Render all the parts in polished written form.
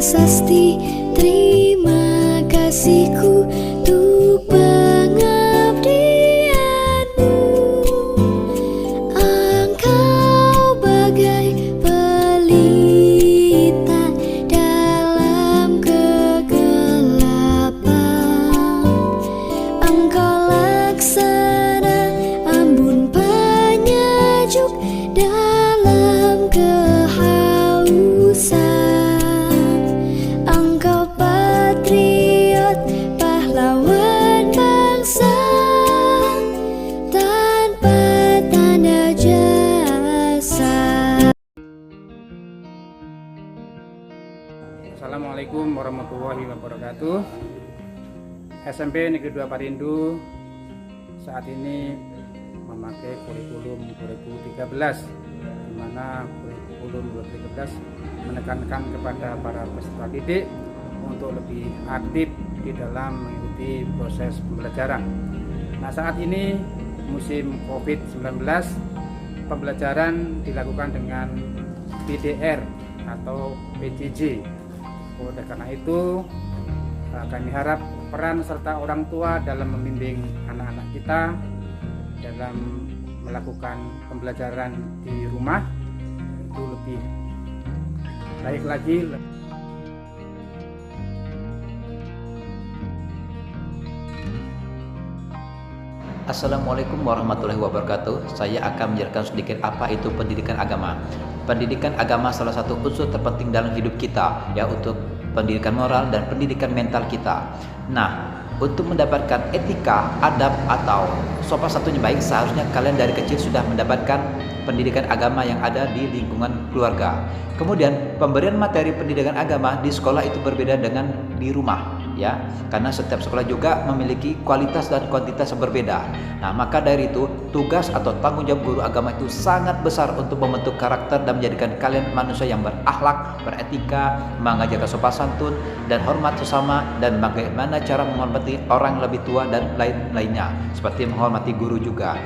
prasasti, terima kasihku untuk pengabdianmu. Engkau bagai pelita dalam kegelapan. Engkau laksana embun penyejuk dalam kehausan. Engkau patriot, pahlawan bangsa tanpa tanda jasa. Assalamualaikum warahmatullahi wabarakatuh. SMP Negeri 2 Parindo saat ini memakai kurikulum 2013, di mana kurikulum 2013 menekankan kepada para peserta didik untuk lebih aktif di dalam mengikuti proses pembelajaran. Nah, saat ini musim COVID-19, pembelajaran dilakukan dengan PDR atau PJJ. Oleh karena itu, kami harap peran serta orang tua dalam membimbing anak-anak kita dalam melakukan pembelajaran di rumah itu lebih baik lagi. Assalamualaikum warahmatullahi wabarakatuh. Saya akan menjelaskan sedikit apa itu pendidikan agama. Pendidikan agama salah satu unsur terpenting dalam hidup kita, ya, untuk pendidikan moral dan pendidikan mental kita. Nah, untuk mendapatkan etika, adab atau sopan satunya baik, seharusnya kalian dari kecil sudah mendapatkan pendidikan agama yang ada di lingkungan keluarga. Kemudian pemberian materi pendidikan agama di sekolah itu berbeda dengan di rumah, ya, karena setiap sekolah juga memiliki kualitas dan kuantitas yang berbeda. Nah, maka dari itu tugas atau tanggung jawab guru agama itu sangat besar untuk membentuk karakter dan menjadikan kalian manusia yang berakhlak, beretika, mengajarkan sopan santun dan hormat sesama, dan bagaimana cara menghormati orang lebih tua dan lain-lainnya, seperti menghormati guru juga.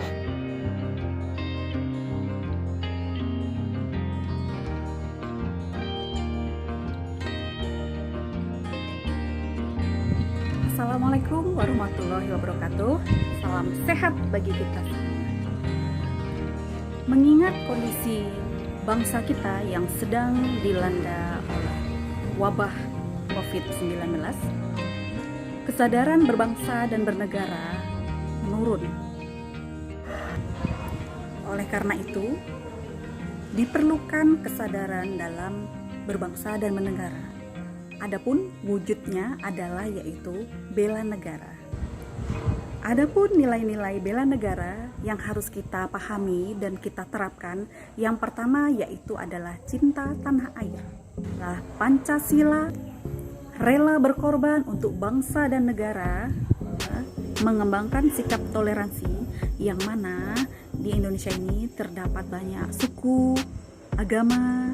Assalamualaikum warahmatullahi wabarakatuh. Salam sehat bagi kita semua. Mengingat kondisi bangsa kita yang sedang dilanda oleh wabah COVID-19, kesadaran berbangsa dan bernegara menurun. Oleh karena itu, diperlukan kesadaran dalam berbangsa dan bernegara. Adapun wujudnya adalah yaitu bela negara. Adapun nilai-nilai bela negara yang harus kita pahami dan kita terapkan, yang pertama yaitu adalah cinta tanah air. Nah, Pancasila, rela berkorban untuk bangsa dan negara, mengembangkan sikap toleransi, yang mana di Indonesia ini terdapat banyak suku, agama,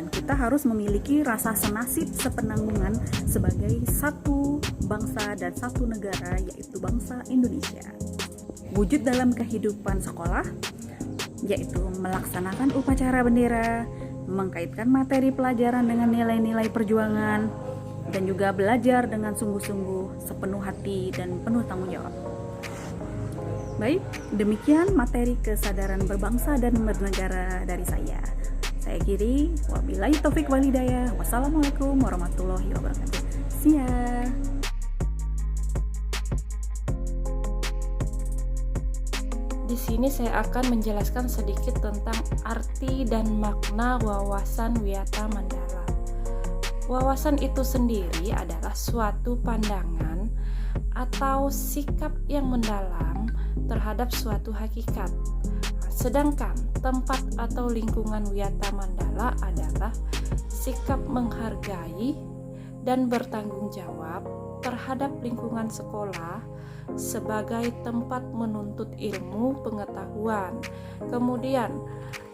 kita harus memiliki rasa senasib sepenanggungan sebagai satu bangsa dan satu negara, yaitu bangsa Indonesia. Wujud dalam kehidupan sekolah yaitu melaksanakan upacara bendera, mengkaitkan materi pelajaran dengan nilai-nilai perjuangan, dan juga belajar dengan sungguh-sungguh, sepenuh hati dan penuh tanggung jawab. Baik, demikian materi kesadaran berbangsa dan bernegara dari saya. Saya akhiri, wabillahi taufik wal hidayah. Wassalamualaikum warahmatullahi wabarakatuh. See ya. Di sini saya akan menjelaskan sedikit tentang arti dan makna wawasan Wiyata Mandala. Wawasan itu sendiri adalah suatu pandangan atau sikap yang mendalam terhadap suatu hakikat. Sedangkan tempat atau lingkungan Wiyata Mandala adalah sikap menghargai dan bertanggung jawab terhadap lingkungan sekolah sebagai tempat menuntut ilmu pengetahuan. Kemudian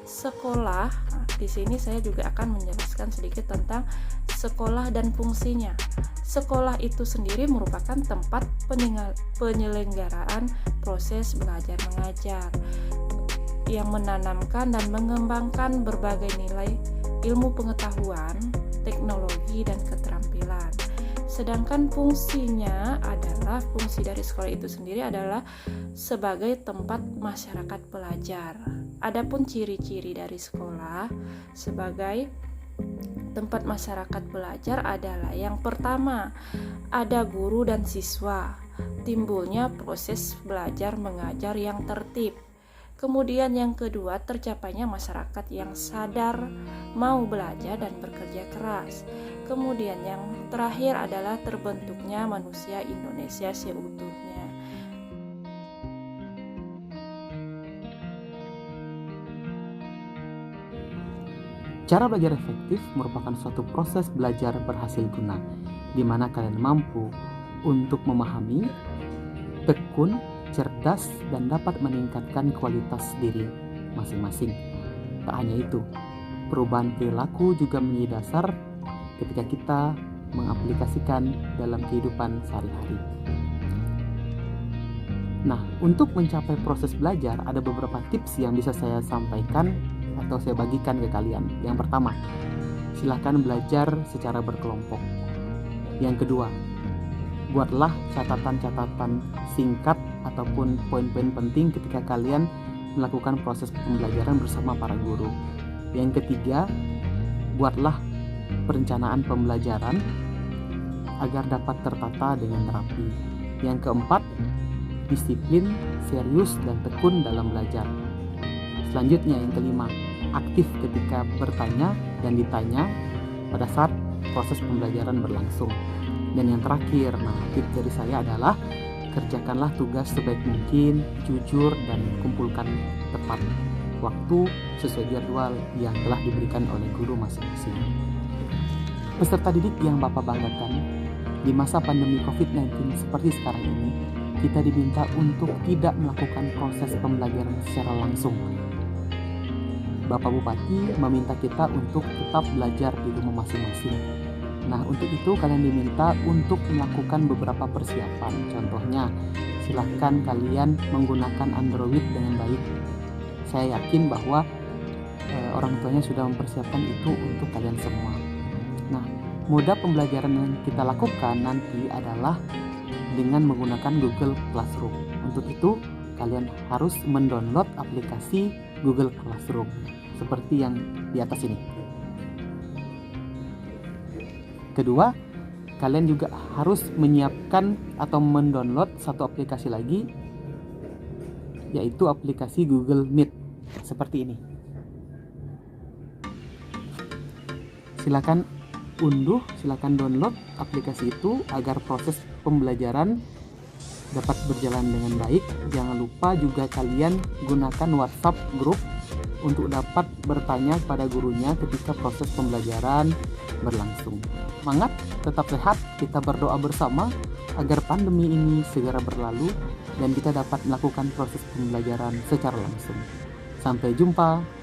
sekolah, di sini saya juga akan menjelaskan sedikit tentang sekolah dan fungsinya. Sekolah itu sendiri merupakan tempat penyelenggaraan proses belajar mengajar yang menanamkan dan mengembangkan berbagai nilai ilmu pengetahuan, teknologi, dan keterampilan. Sedangkan fungsi dari sekolah itu sendiri adalah sebagai tempat masyarakat belajar. Adapun ciri-ciri dari sekolah sebagai tempat masyarakat belajar adalah yang pertama, ada guru dan siswa. Timbulnya proses belajar mengajar yang tertib. Kemudian yang kedua, tercapainya masyarakat yang sadar, mau belajar dan bekerja keras. Kemudian yang terakhir adalah terbentuknya manusia Indonesia seutuhnya. Cara belajar efektif merupakan suatu proses belajar berhasil guna, di mana kalian mampu untuk memahami, tekun, cerdas, dan dapat meningkatkan kualitas diri masing-masing. Tak hanya itu, perubahan perilaku juga menjadi dasar ketika kita mengaplikasikan dalam kehidupan sehari-hari. Nah, untuk mencapai proses belajar, ada beberapa tips yang bisa saya sampaikan atau saya bagikan ke kalian. Yang pertama, silahkan belajar secara berkelompok. Yang kedua, buatlah catatan-catatan singkat ataupun poin-poin penting ketika kalian melakukan proses pembelajaran bersama para guru. Yang ketiga, buatlah perencanaan pembelajaran agar dapat tertata dengan rapi. Yang keempat, disiplin, serius, dan tekun dalam belajar. Selanjutnya yang kelima, aktif ketika bertanya dan ditanya pada saat proses pembelajaran berlangsung. Dan yang terakhir, tips dari saya adalah kerjakanlah tugas sebaik mungkin, jujur, dan kumpulkan tepat waktu sesuai jadwal yang telah diberikan oleh guru masing-masing. Peserta didik yang Bapak banggakan, di masa pandemi COVID-19 seperti sekarang ini, kita diminta untuk tidak melakukan proses pembelajaran secara langsung. Bapak Bupati meminta kita untuk tetap belajar di rumah masing-masing. Nah, untuk itu kalian diminta untuk melakukan beberapa persiapan. Contohnya, silahkan kalian menggunakan Android dengan baik. Saya yakin bahwa orang tuanya sudah mempersiapkan itu untuk kalian semua. Nah, moda pembelajaran yang kita lakukan nanti adalah dengan menggunakan Google Classroom. Untuk itu, kalian harus mendownload aplikasi Google Classroom seperti yang di atas ini. Kedua, kalian juga harus menyiapkan atau mendownload satu aplikasi lagi, yaitu aplikasi Google Meet seperti ini. Silakan unduh, silakan download aplikasi itu agar proses pembelajaran dapat berjalan dengan baik. Jangan lupa juga kalian gunakan WhatsApp group untuk dapat bertanya kepada gurunya ketika proses pembelajaran berlangsung. Semangat, tetap sehat, kita berdoa bersama agar pandemi ini segera berlalu dan kita dapat melakukan proses pembelajaran secara langsung. Sampai jumpa.